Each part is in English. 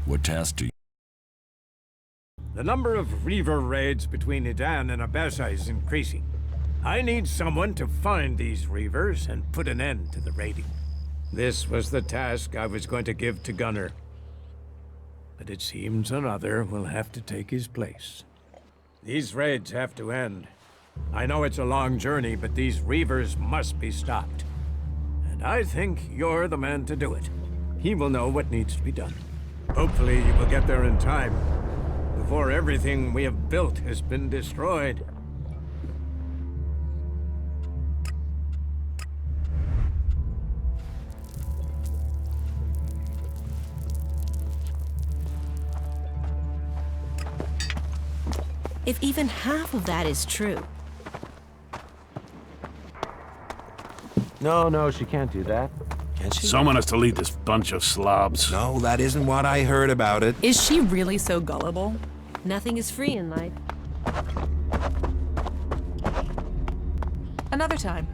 What task do you... The number of Reaver raids between Idan and Abessa is increasing. I need someone to find these Reavers and put an end to the raiding. This was the task I was going to give to Gunnar. But it seems another will have to take his place. These raids have to end. I know it's a long journey, but these Reavers must be stopped. And I think you're the man to do it. He will know what needs to be done. Hopefully you will get there in time, before everything we have built has been destroyed. If even half of that is true. No, she can't do that. Can she? Someone has to lead this bunch of slobs. No, that isn't what I heard about it. Is she really so gullible? Nothing is free in life. Another time.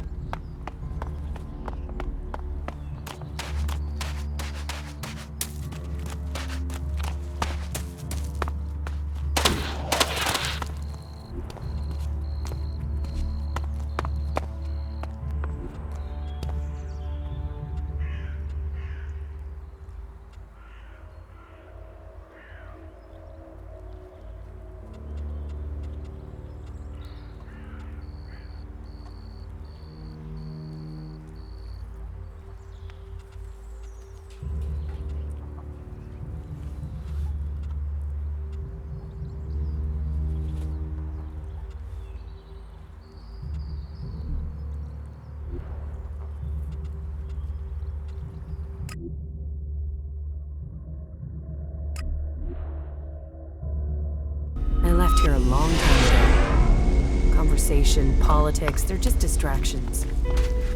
I left here a long time ago. Conversation, politics, they're just distractions.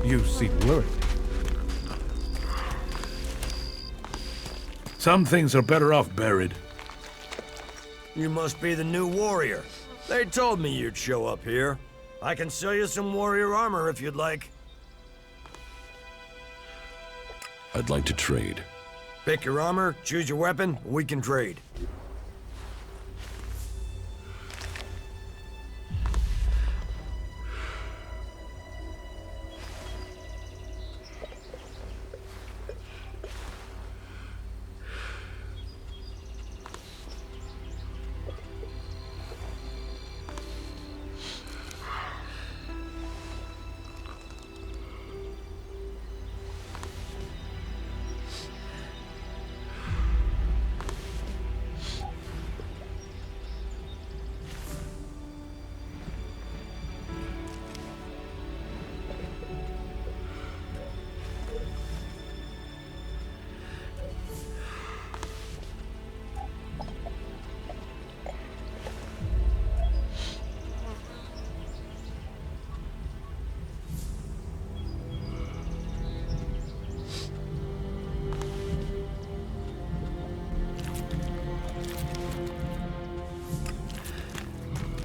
You seem worried. Some things are better off buried. You must be the new warrior. They told me you'd show up here. I can sell you some warrior armor if you'd like. I'd like to trade. Pick your armor, choose your weapon, we can trade.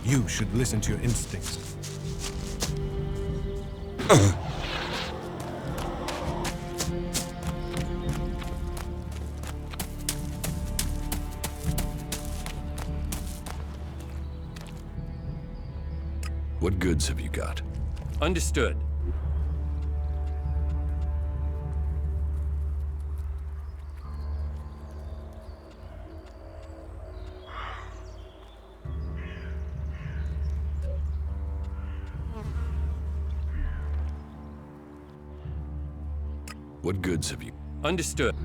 You should listen to your instincts. What goods have you got? Understood. What goods have you... Understood.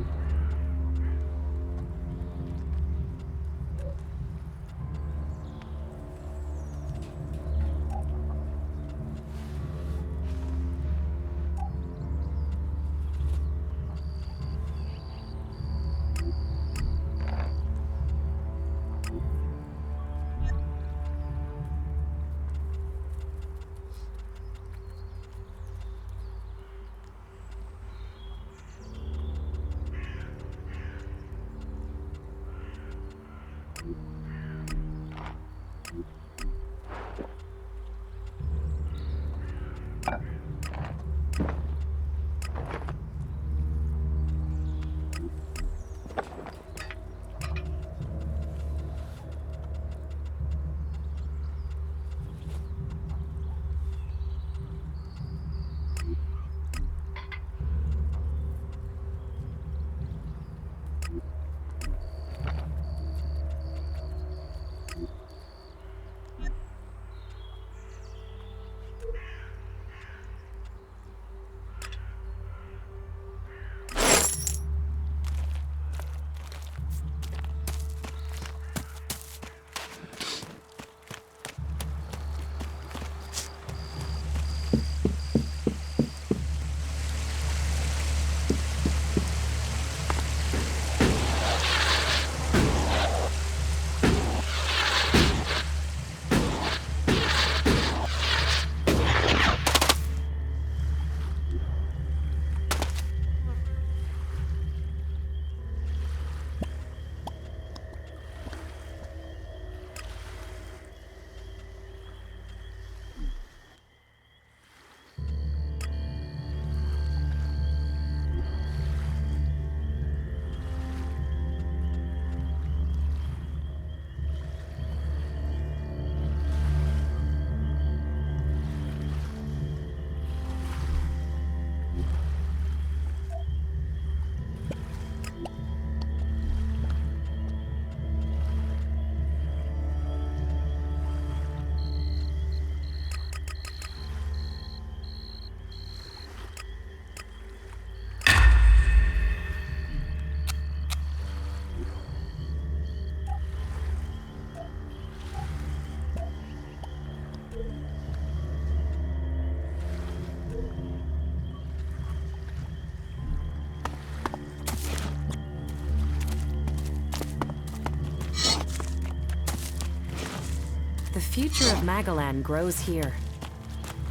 future of Magalan grows here.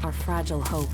Our fragile hope.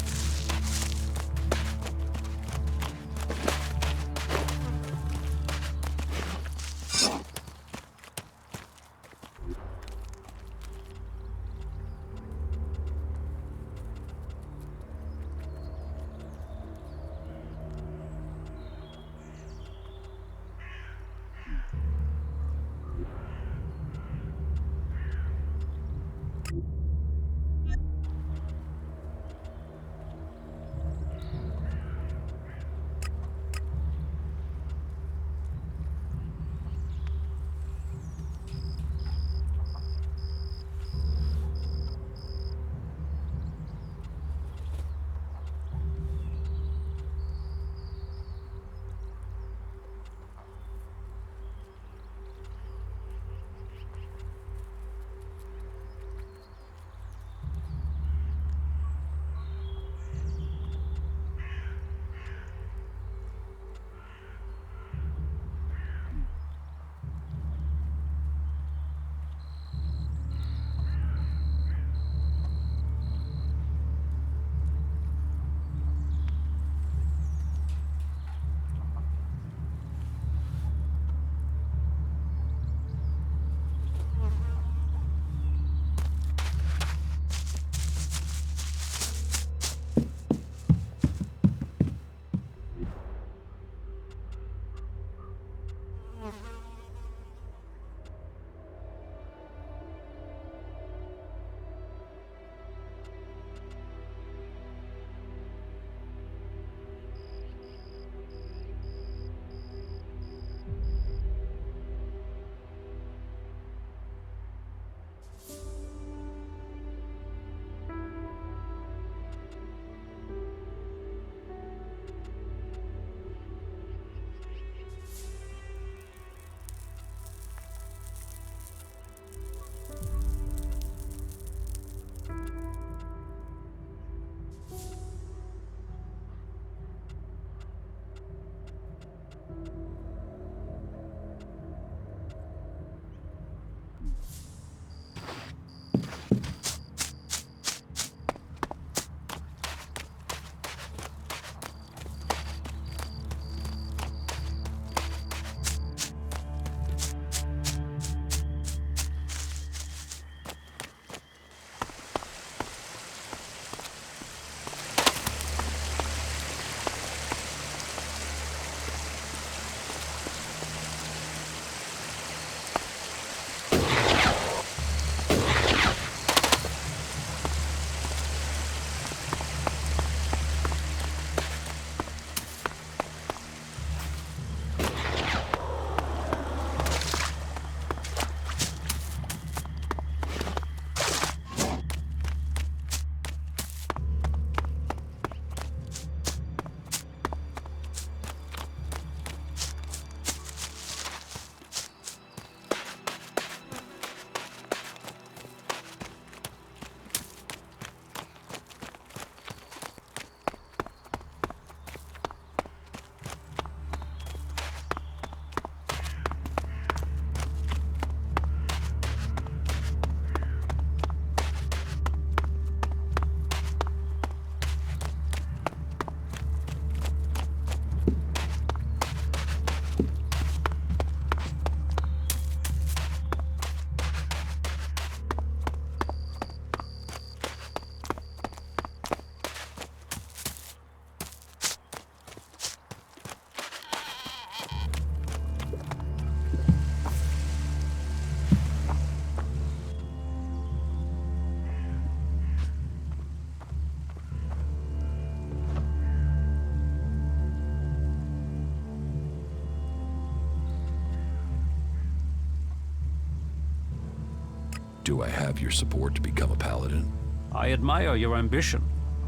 Do I have your support to become a paladin? I admire your ambition,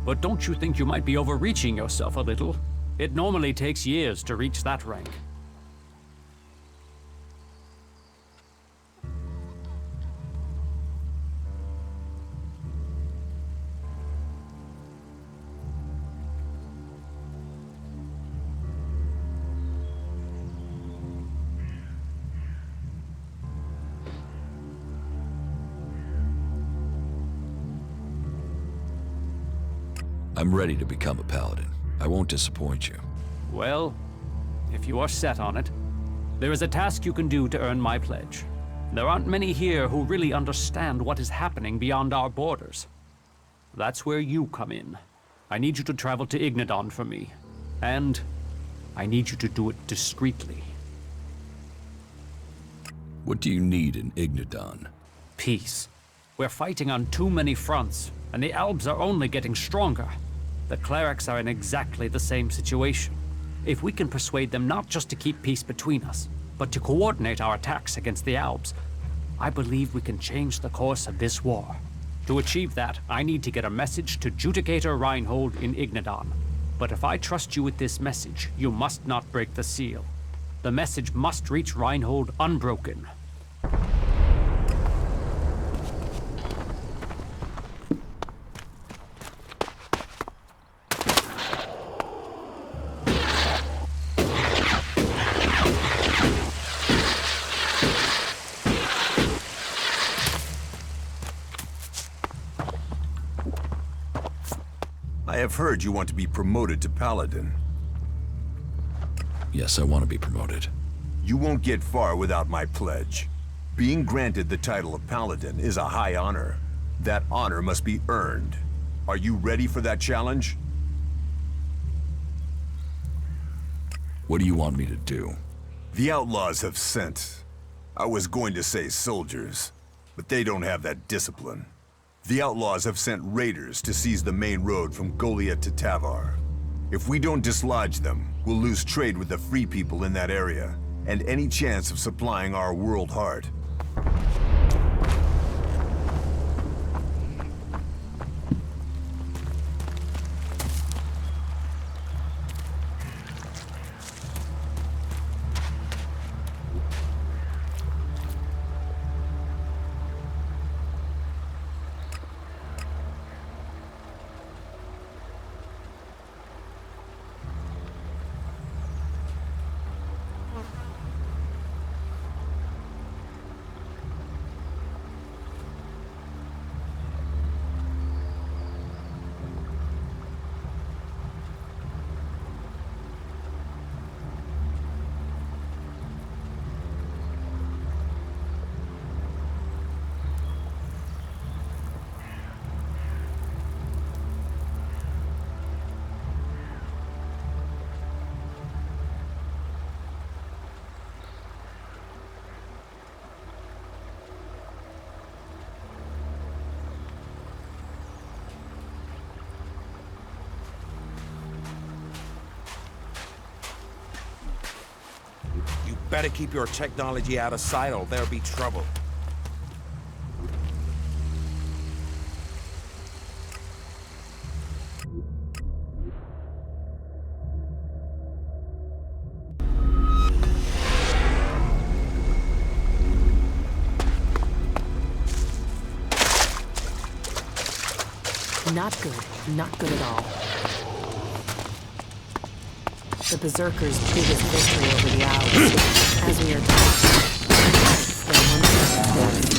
but don't you think you might be overreaching yourself a little? It normally takes years to reach that rank. I'm ready to become a paladin. I won't disappoint you. Well, if you are set on it, there is a task you can do to earn my pledge. There aren't many here who really understand what is happening beyond our borders. That's where you come in. I need you to travel to Ignadon for me, and I need you to do it discreetly. What do you need in Ignadon? Peace. We're fighting on too many fronts, and the Albs are only getting stronger. The clerics are in exactly the same situation. If we can persuade them not just to keep peace between us, but to coordinate our attacks against the Albs, I believe we can change the course of this war. To achieve that, I need to get a message to Judicator Reinhold in Ignadon. But if I trust you with this message, you must not break the seal. The message must reach Reinhold unbroken. I have heard you want to be promoted to Paladin. Yes, I want to be promoted. You won't get far without my pledge. Being granted the title of Paladin is a high honor. That honor must be earned. Are you ready for that challenge? What do you want me to do? The outlaws have sent, I was going to say soldiers, but they don't have that discipline. The outlaws have sent raiders to seize the main road from Goliath to Tavar. If we don't dislodge them, we'll lose trade with the free people in that area, and any chance of supplying our world heart. Better keep your technology out of sight or there'll be trouble. Not good. Not good at all. The Berserkers' biggest victory over the Owls, as we are taught. They're one step ahead.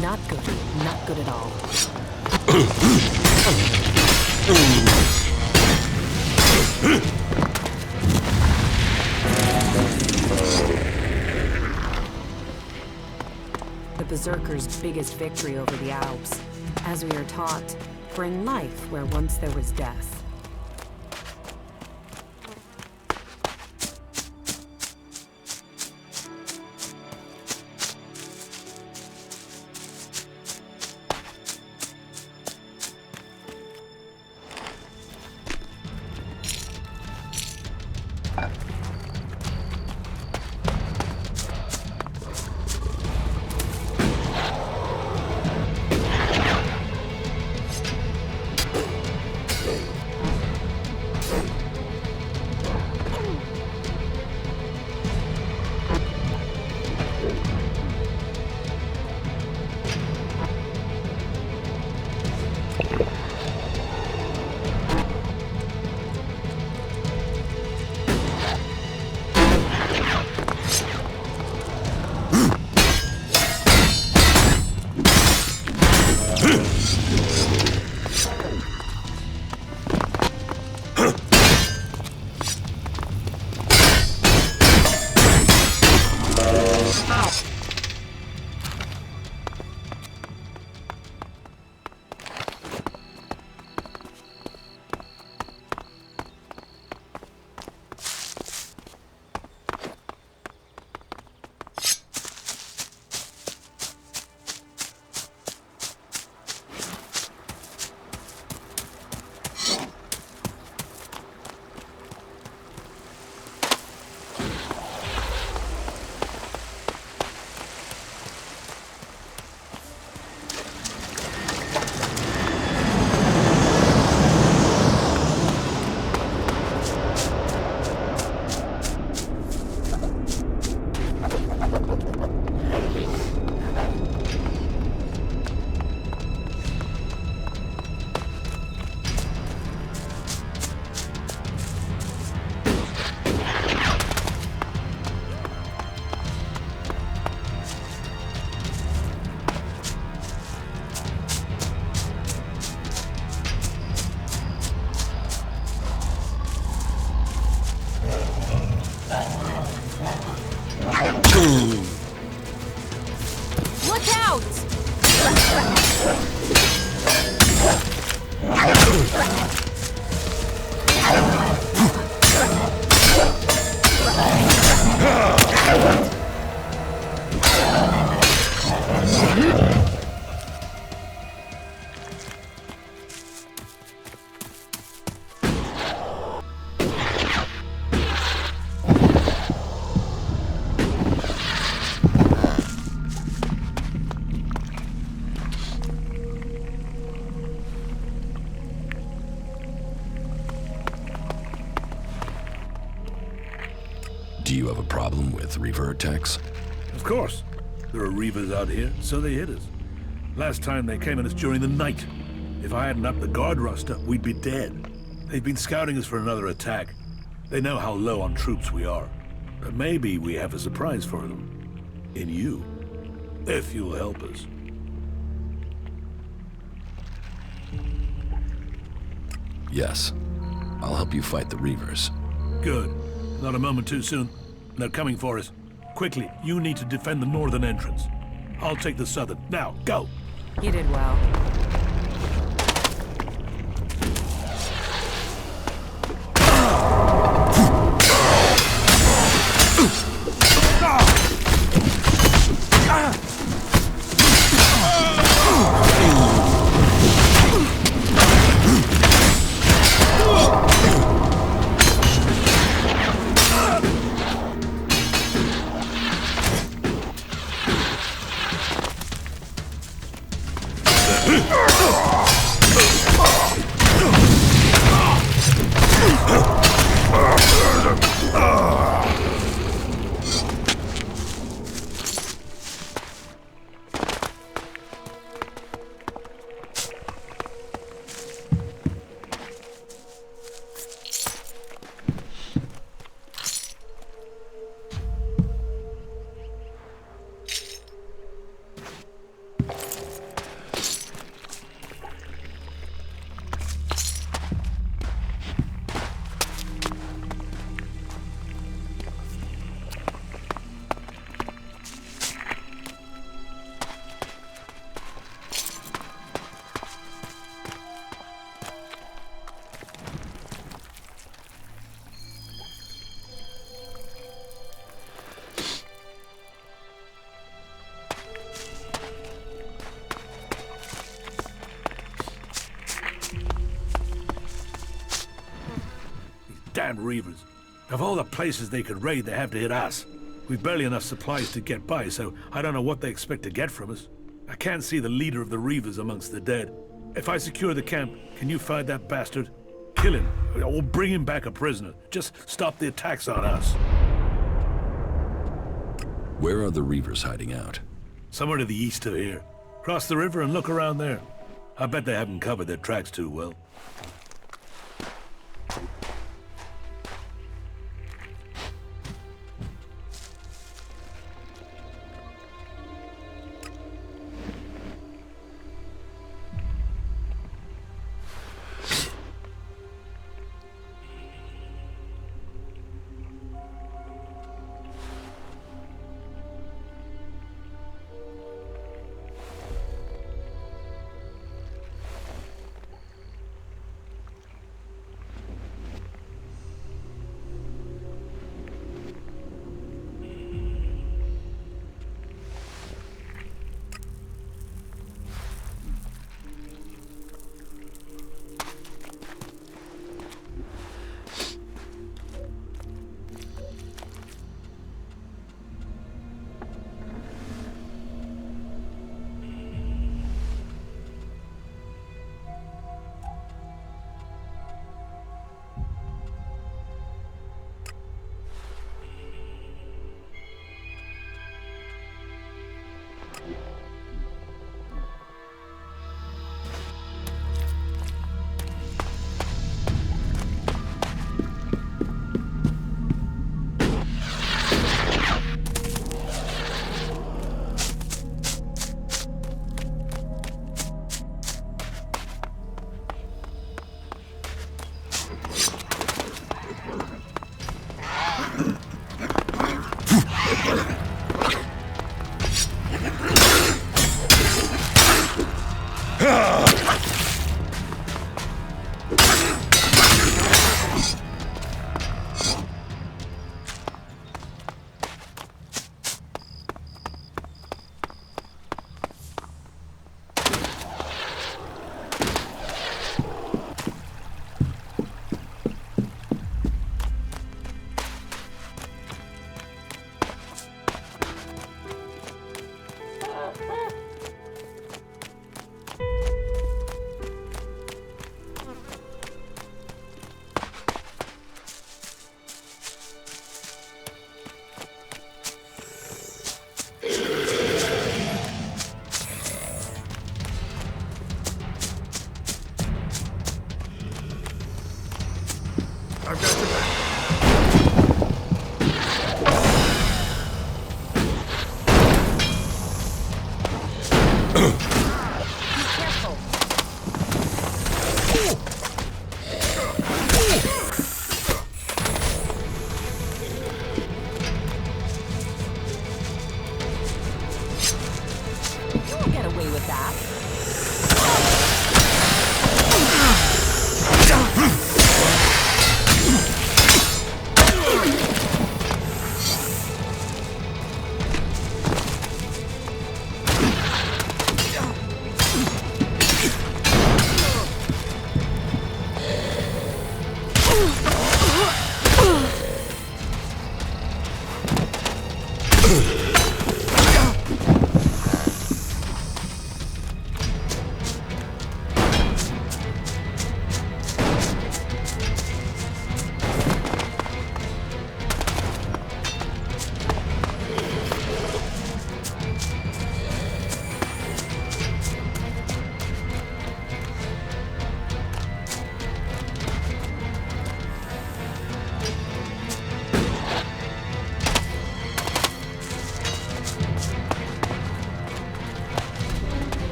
Not good. Not good at all. The Berserkers' biggest victory over the Alps. As we are taught, bring life where once there was death. Do you have a problem with Reaver attacks? Of course. There are Reavers out here, so they hit us. Last time they came at us during the night. If I hadn't upped the guard roster, we'd be dead. They've been scouting us for another attack. They know how low on troops we are. But maybe we have a surprise for them. In you. If you'll help us. Yes. I'll help you fight the Reavers. Good. Not a moment too soon. They're coming for us. Quickly, you need to defend the northern entrance. I'll take the southern. Now, go! You did well. Damn Reavers. Of all the places they could raid, they have to hit us. We've barely enough supplies to get by, so I don't know what they expect to get from us. I can't see the leader of the Reavers amongst the dead. If I secure the camp, can you find that bastard? Kill him, or bring him back a prisoner. Just stop the attacks on us. Where are the Reavers hiding out? Somewhere to the east of here. Cross the river and look around there. I bet they haven't covered their tracks too well.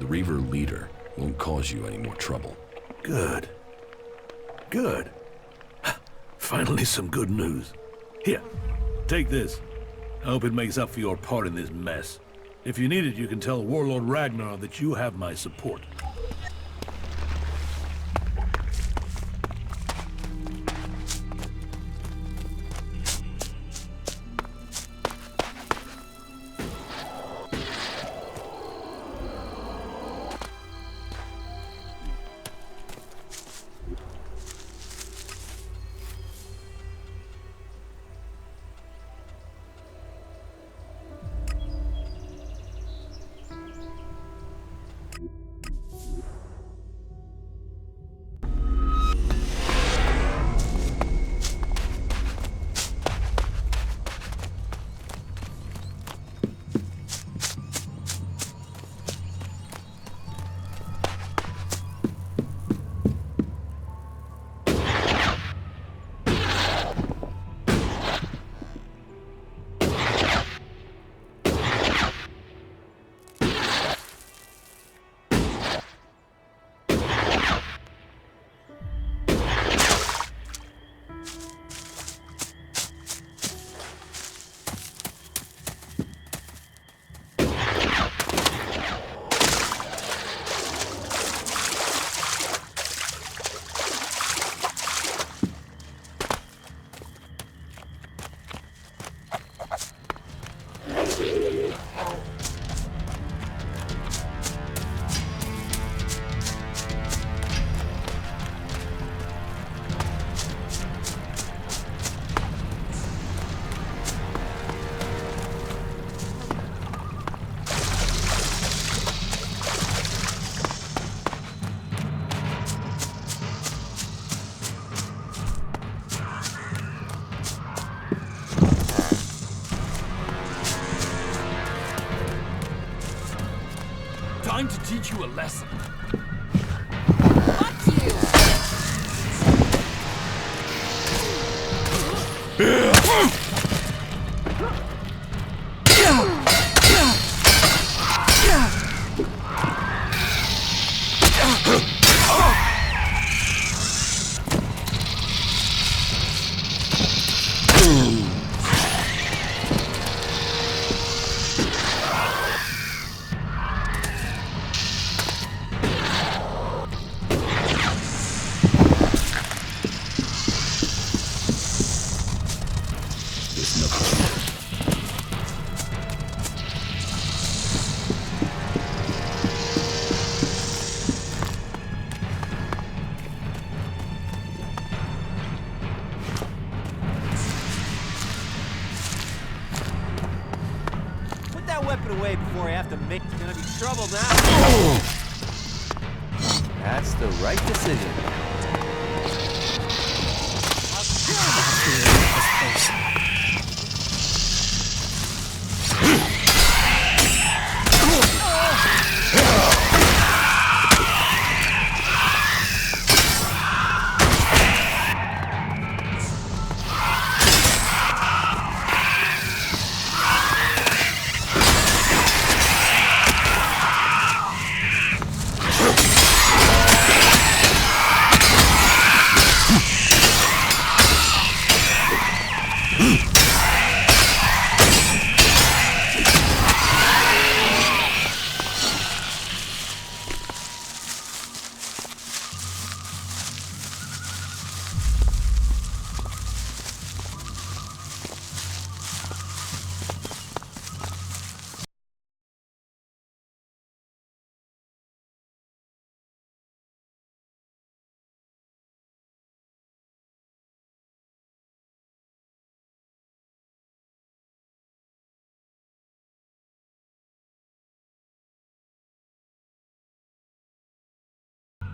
Reaver leader won't cause you any more trouble. Good. Good. Finally some good news. Here, take this. I hope it makes up for your part in this mess. If you need it, you can tell Warlord Ragnar that you have my support. Time to teach you a lesson. Away before I have to make it's gonna be trouble now. That's the right decision.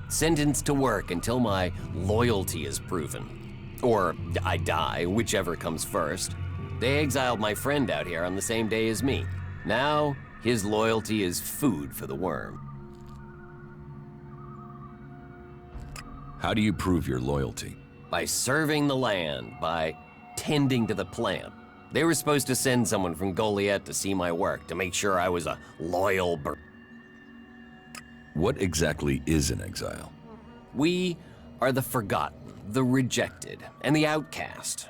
Sentenced to work until my loyalty is proven. Or I die, whichever comes first. They exiled my friend out here on the same day as me. Now, his loyalty is food for the worm. How do you prove your loyalty? By serving the land, by tending to the plant. They were supposed to send someone from Goliath to see my work, to make sure I was a loyal What exactly is an exile? We are the forgotten, the rejected, and the outcast.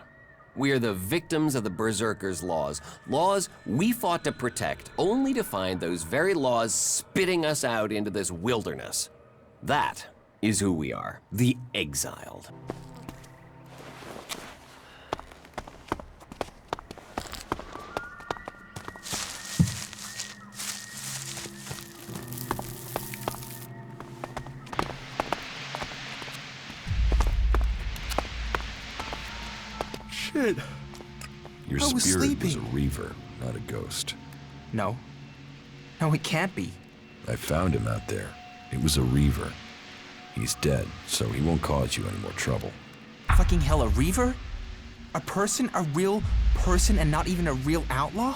We are the victims of the Berserkers' laws. Laws we fought to protect, only to find those very laws spitting us out into this wilderness. That is who we are, the exiled. Shit. Your I was spirit was a sleeping. reaver, not a ghost. No. No, it can't be. I found him out there. It was a reaver. He's dead, so he won't cause you any more trouble. Fucking hell, a reaver? A person? A real person and not even a real outlaw?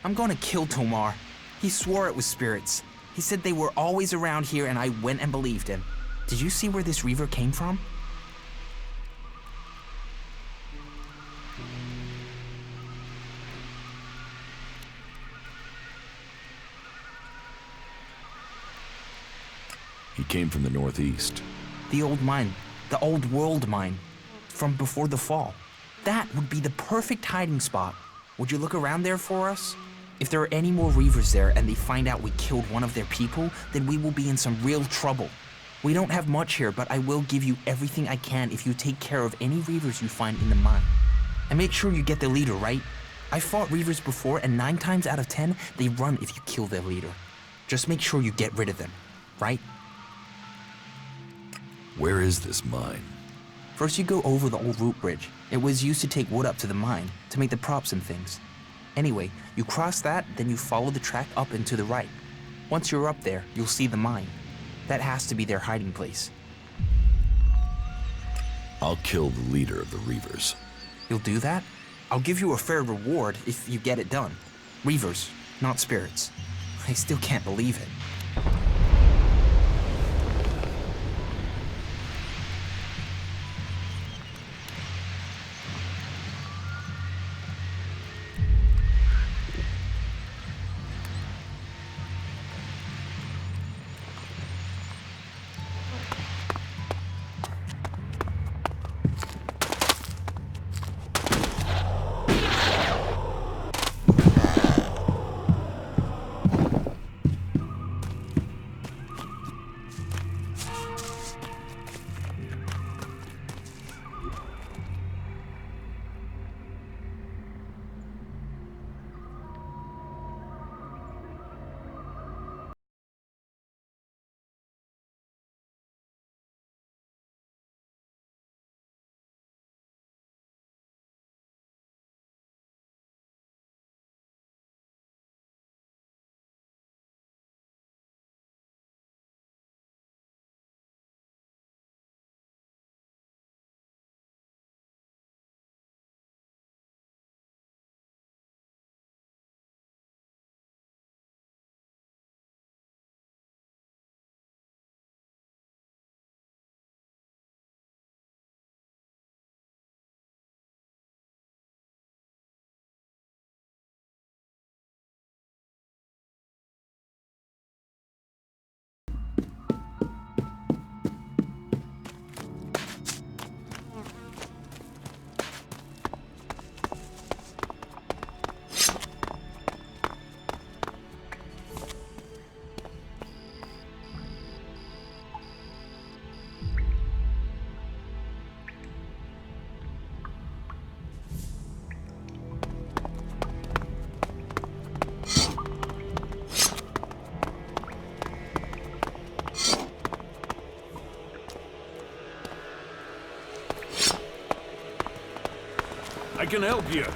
I'm gonna kill Tomar. He swore it was spirits. He said they were always around here and I went and believed him. Did you see where this reaver came from? He came from the northeast. The old mine. The old world mine. From before the fall. That would be the perfect hiding spot. Would you look around there for us? If there are any more reavers there and they find out we killed one of their people, then we will be in some real trouble. We don't have much here, but I will give you everything I can if you take care of any reavers you find in the mine. And make sure you get the leader, right? I fought reavers before and 9 times out of 10, they run if you kill their leader. Just make sure you get rid of them, right? Where is this mine? First you go over the old root bridge. It was used to take wood up to the mine, to make the props and things. Anyway, you cross that, then you follow the track up and to the right. Once you're up there, you'll see the mine. That has to be their hiding place. I'll kill the leader of the Reavers. You'll do that? I'll give you a fair reward if you get it done. Reavers, not spirits. I still can't believe it. I can help you.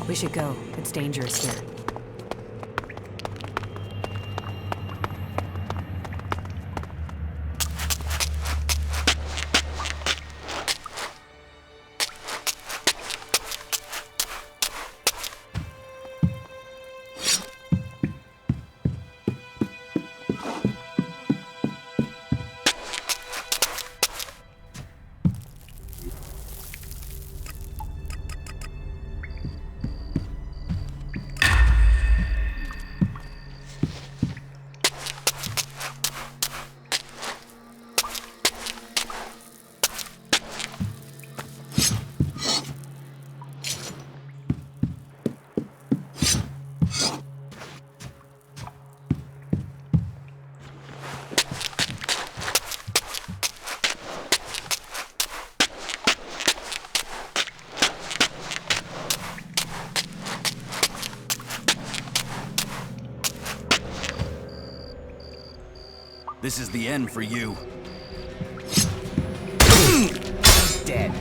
We should go. It's dangerous here. This is the end for you. Dead.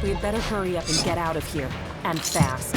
We'd better hurry up and get out of here, and fast.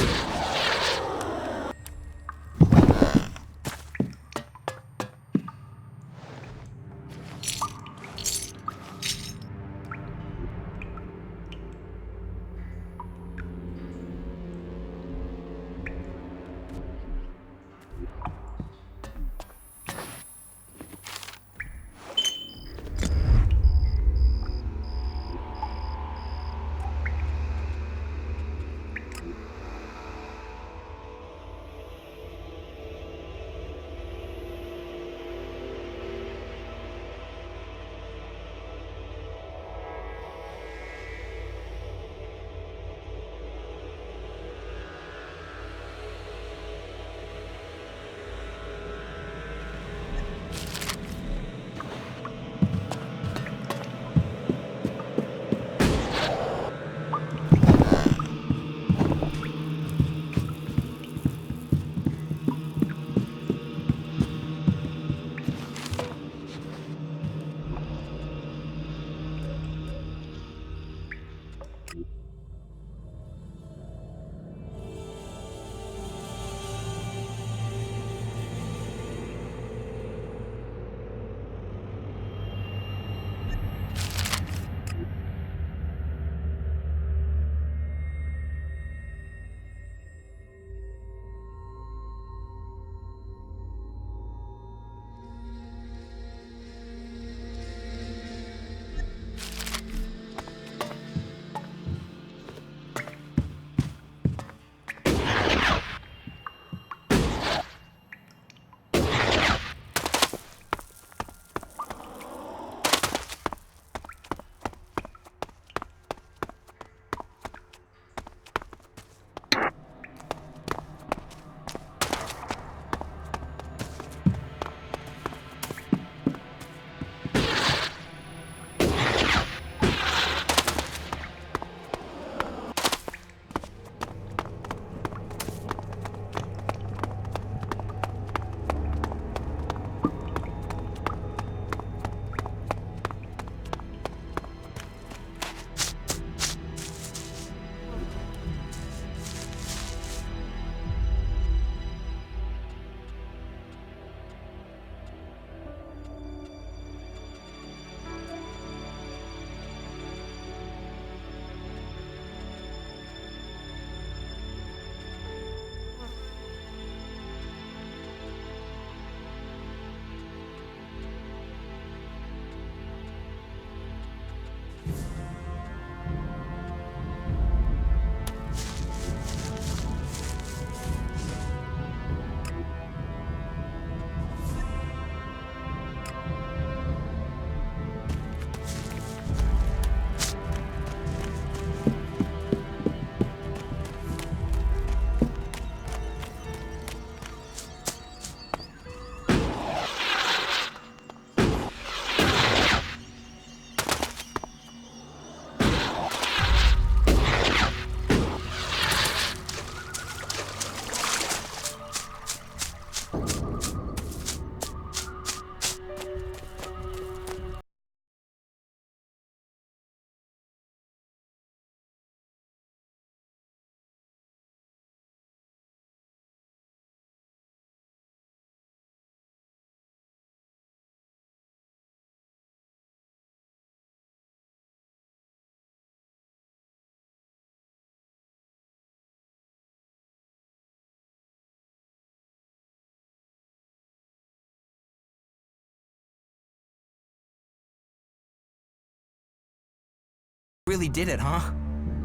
Really did it, huh?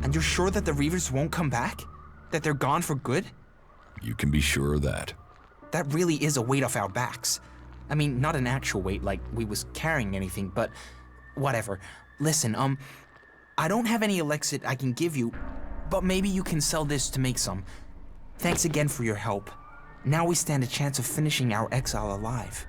And you're sure that the Reavers won't come back? That they're gone for good? You can be sure of that. That really is a weight off our backs. I mean, not an actual weight like we was carrying anything, but whatever. Listen, I don't have any Elexit I can give you, but maybe you can sell this to make some. Thanks again for your help. Now we stand a chance of finishing our exile alive.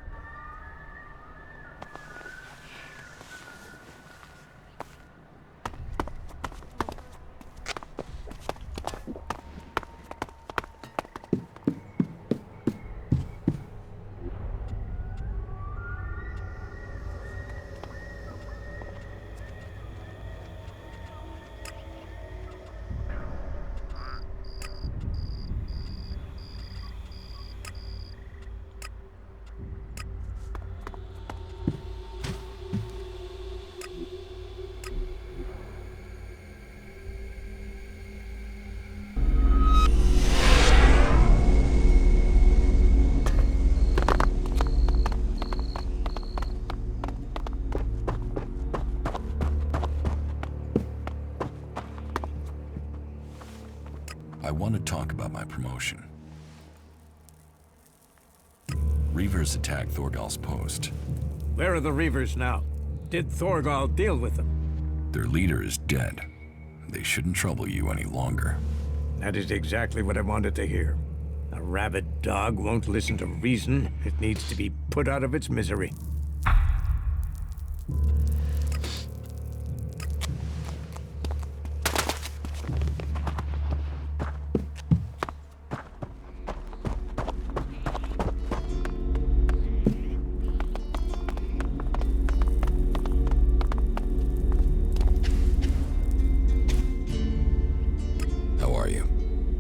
I want to talk about my promotion. Reavers attacked Thorgal's post. Where are the Reavers now? Did Thorgal deal with them? Their leader is dead. They shouldn't trouble you any longer. That is exactly what I wanted to hear. A rabid dog won't listen to reason. It needs to be put out of its misery.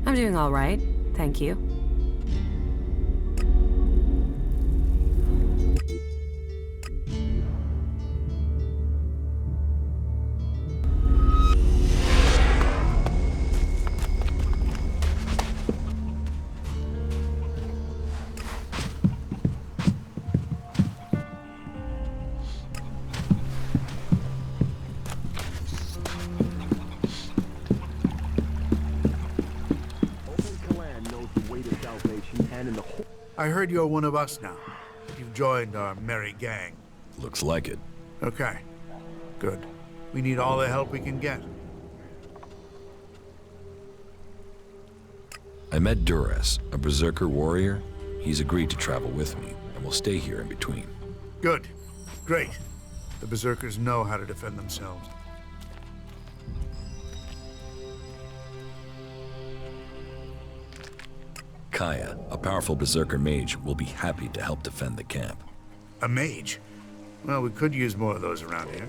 I'm doing all right, thank you. I heard you're one of us now. You've joined our merry gang. Looks like it. Okay. Good. We need all the help we can get. I met Durres, a Berserker warrior. He's agreed to travel with me, and will stay here in between. Good. Great. The Berserkers know how to defend themselves. Kaya, a powerful Berserker mage, will be happy to help defend the camp. A mage? Well, we could use more of those around here.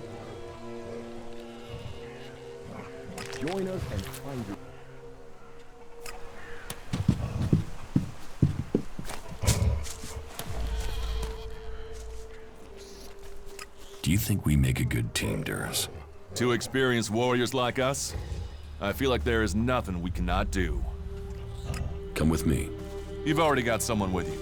Join us and find you. Do you think we make a good team, Durres? Two experienced warriors like us? I feel like there is nothing we cannot do. Come with me. You've already got someone with you.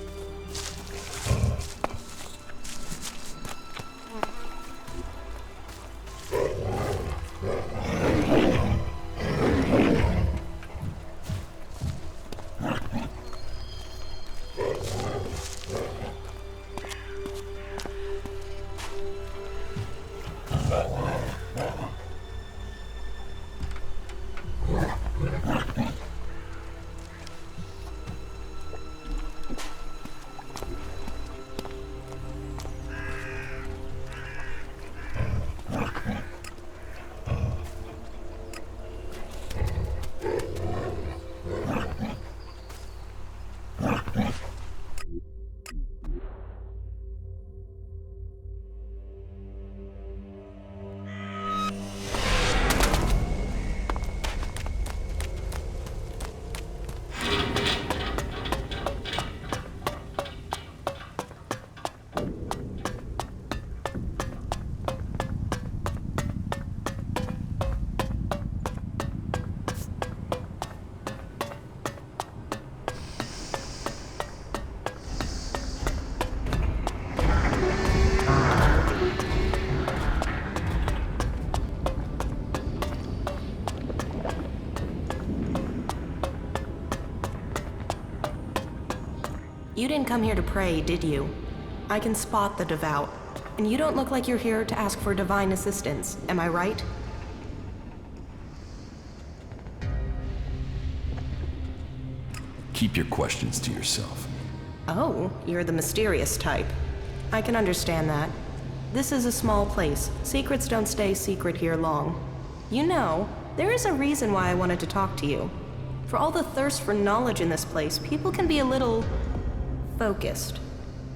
didn't come here to pray, did you? I can spot the devout, and you don't look like you're here to ask for divine assistance, am I right? Keep your questions to yourself. Oh, you're the mysterious type. I can understand that. This is a small place. Secrets don't stay secret here long. You know, there is a reason why I wanted to talk to you. For all the thirst for knowledge in this place, people can be a little focused.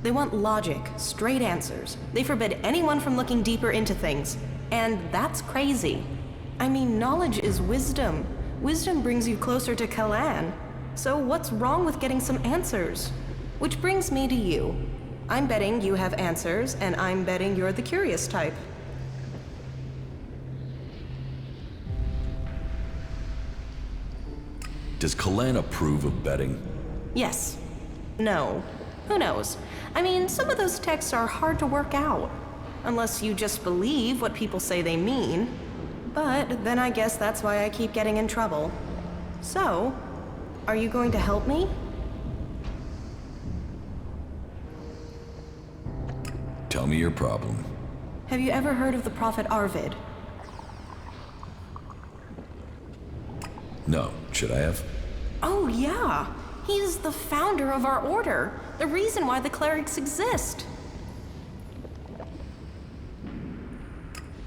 They want logic, straight answers. They forbid anyone from looking deeper into things. And that's crazy. I mean, knowledge is wisdom. Wisdom brings you closer to Kalan. So what's wrong with getting some answers? Which brings me to you. I'm betting you have answers, and I'm betting you're the curious type. Does Kalan approve of betting? Yes. No. Who knows? I mean, some of those texts are hard to work out. Unless you just believe what people say they mean. But then I guess that's why I keep getting in trouble. So, are you going to help me? Tell me your problem. Have you ever heard of the prophet Arvid? No. Should I have? Oh, yeah. He's the founder of our order. The reason why the clerics exist.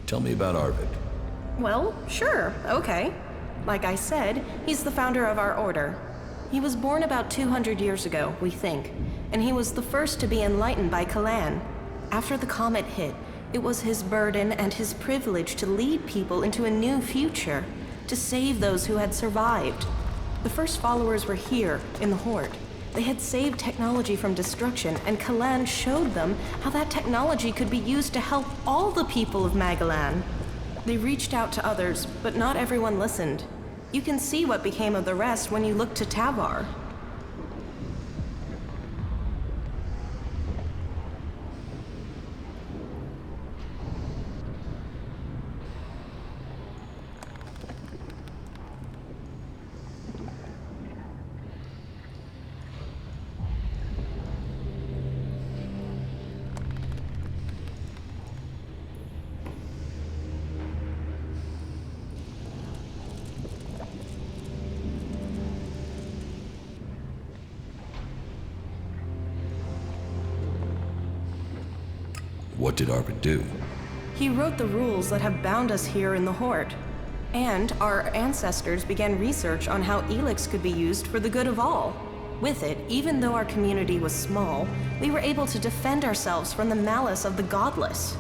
Tell me about Arvid. Well, sure, okay. Like I said, he's the founder of our order. He was born about 200 years ago, we think, and he was the first to be enlightened by Kalan. After the comet hit, it was his burden and his privilege to lead people into a new future, to save those who had survived. The first followers were here, in the Horde. They had saved technology from destruction, and Kalan showed them how that technology could be used to help all the people of Magalan. They reached out to others, but not everyone listened. You can see what became of the rest when you look to Tavar. What did Arvid do? He wrote the rules that have bound us here in the Horde. And our ancestors began research on how Elex could be used for the good of all. With it, even though our community was small, we were able to defend ourselves from the malice of the godless.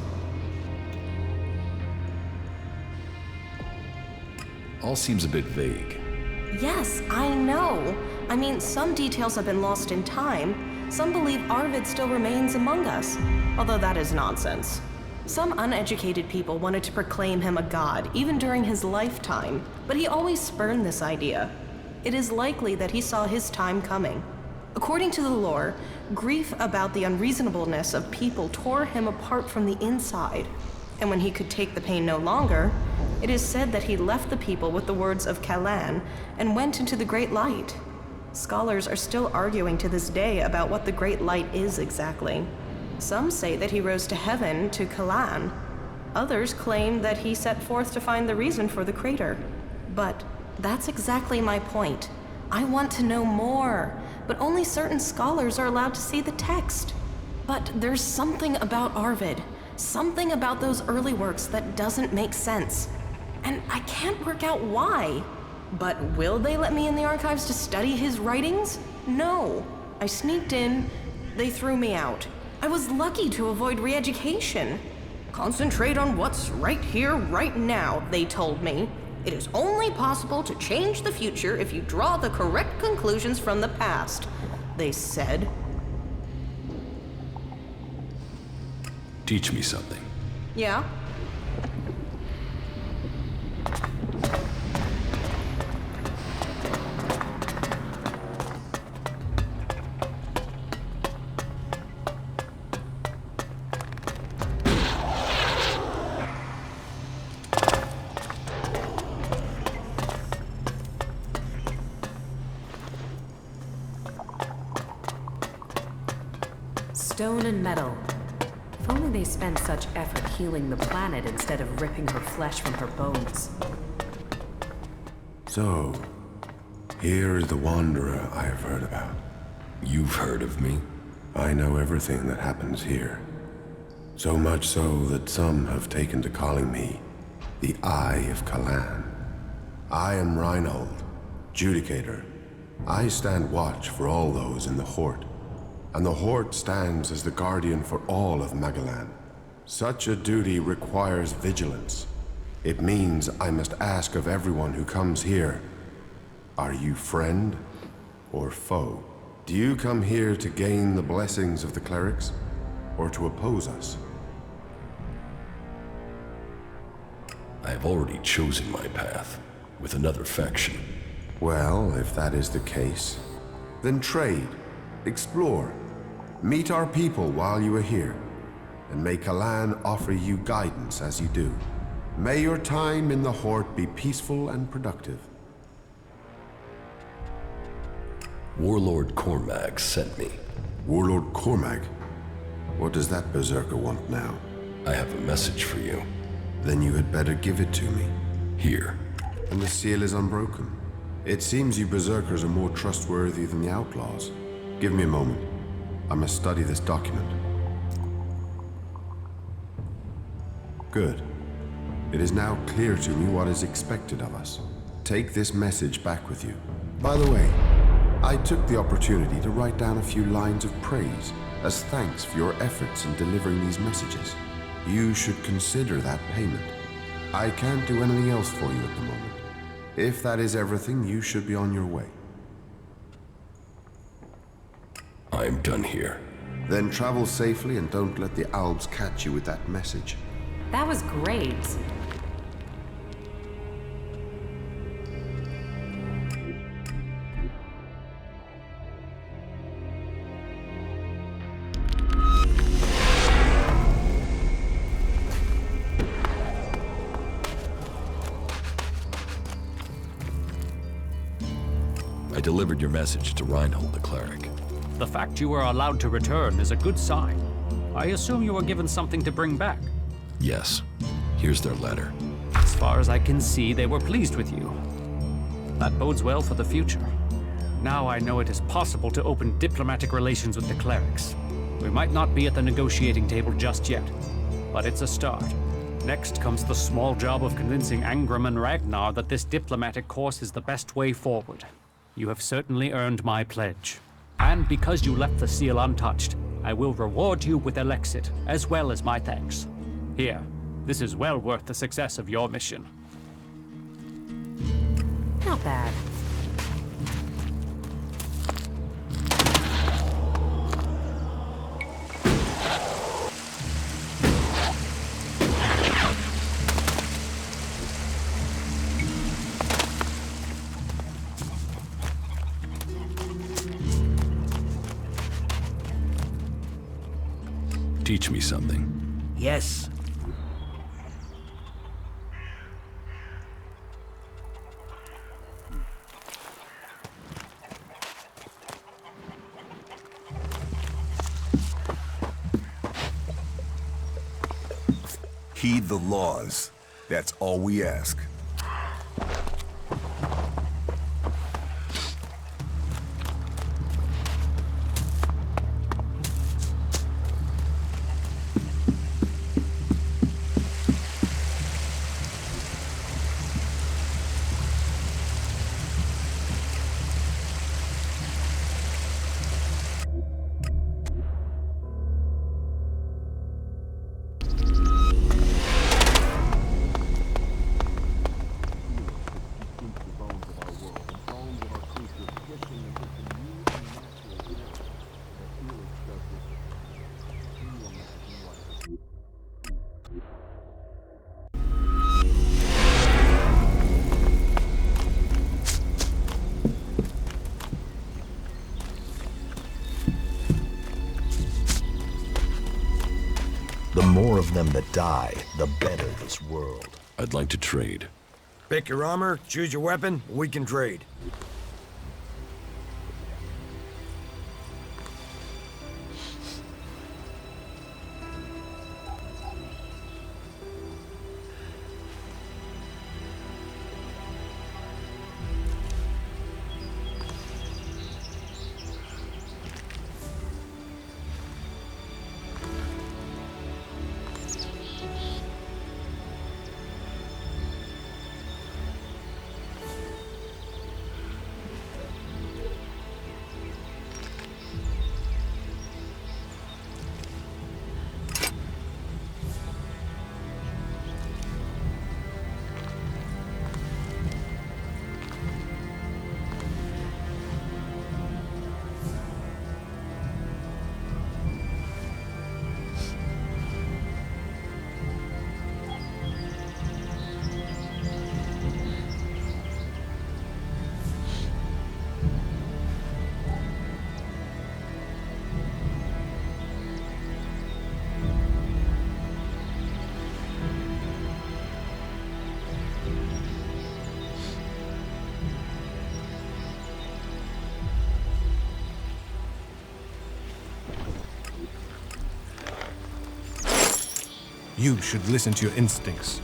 All seems a bit vague. Yes, I know. I mean, some details have been lost in time. Some believe Arvid still remains among us, although that is nonsense. Some uneducated people wanted to proclaim him a god, even during his lifetime, but he always spurned this idea. It is likely that he saw his time coming. According to the lore, grief about the unreasonableness of people tore him apart from the inside. And when he could take the pain no longer, it is said that he left the people with the words of Kalan and went into the Great Light. Scholars are still arguing to this day about what the Great Light is exactly. Some say that he rose to heaven, to Kalan. Others claim that he set forth to find the reason for the crater. But that's exactly my point. I want to know more, but only certain scholars are allowed to see the text. But there's something about Arvid, something about those early works that doesn't make sense. And I can't work out why. But will they let me in the archives to study his writings? No. I sneaked in, they threw me out. I was lucky to avoid re-education. Concentrate on what's right here, right now, they told me. It is only possible to change the future if you draw the correct conclusions from the past, they said. Teach me something. Yeah? stone and metal. If only they spent such effort healing the planet instead of ripping her flesh from her bones. So, here is the Wanderer I have heard about. You've heard of me? I know everything that happens here. So much so that some have taken to calling me the Eye of Kalan. I am Reinhold, Judicator. I stand watch for all those in the Hort, and the Hort stands as the guardian for all of Magalan. Such a duty requires vigilance. It means I must ask of everyone who comes here, are you friend or foe? Do you come here to gain the blessings of the clerics, or to oppose us? I have already chosen my path, with another faction. Well, if that is the case, then trade, explore, meet our people while you are here, and may Kalan offer you guidance as you do. May your time in the Hort be peaceful and productive. Warlord Cormac sent me. Warlord Cormac? What does that Berserker want now? I have a message for you. Then you had better give it to me. Here. And the seal is unbroken. It seems you Berserkers are more trustworthy than the outlaws. Give me a moment. I must study this document. Good. It is now clear to me what is expected of us. Take this message back with you. By the way, I took the opportunity to write down a few lines of praise as thanks for your efforts in delivering these messages. You should consider that payment. I can't do anything else for you at the moment. If that is everything, you should be on your way. I'm done here. Then travel safely and don't let the Alps catch you with that message. That was great. I delivered your message to Reinhold the cleric. The fact you were allowed to return is a good sign. I assume you were given something to bring back. Yes. Here's their letter. As far as I can see, they were pleased with you. That bodes well for the future. Now I know it is possible to open diplomatic relations with the clerics. We might not be at the negotiating table just yet, but it's a start. Next comes the small job of convincing Angram and Ragnar that this diplomatic course is the best way forward. You have certainly earned my pledge. And because you left the seal untouched, I will reward you with Elexit, as well as my thanks. Here, this is well worth the success of your mission. Not bad. Teach me something. Yes. Heed the laws. That's all we ask. The more of them that die, the better this world. I'd like to trade. Pick your armor, choose your weapon, we can trade. You should listen to your instincts.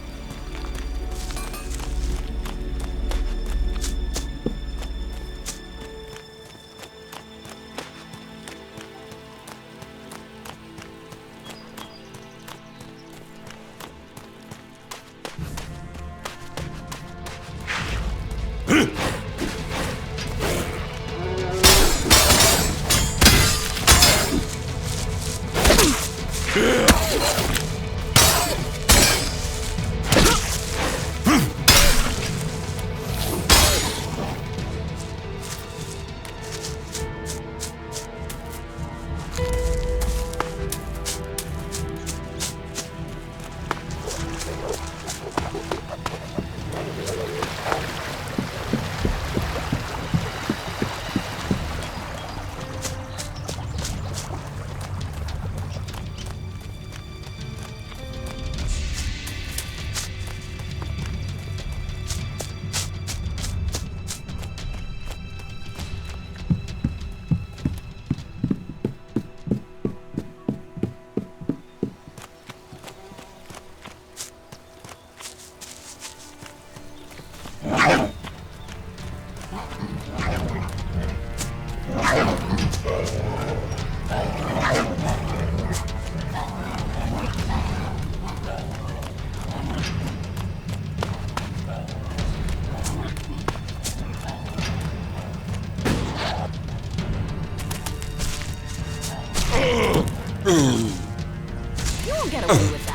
You won't get away with that.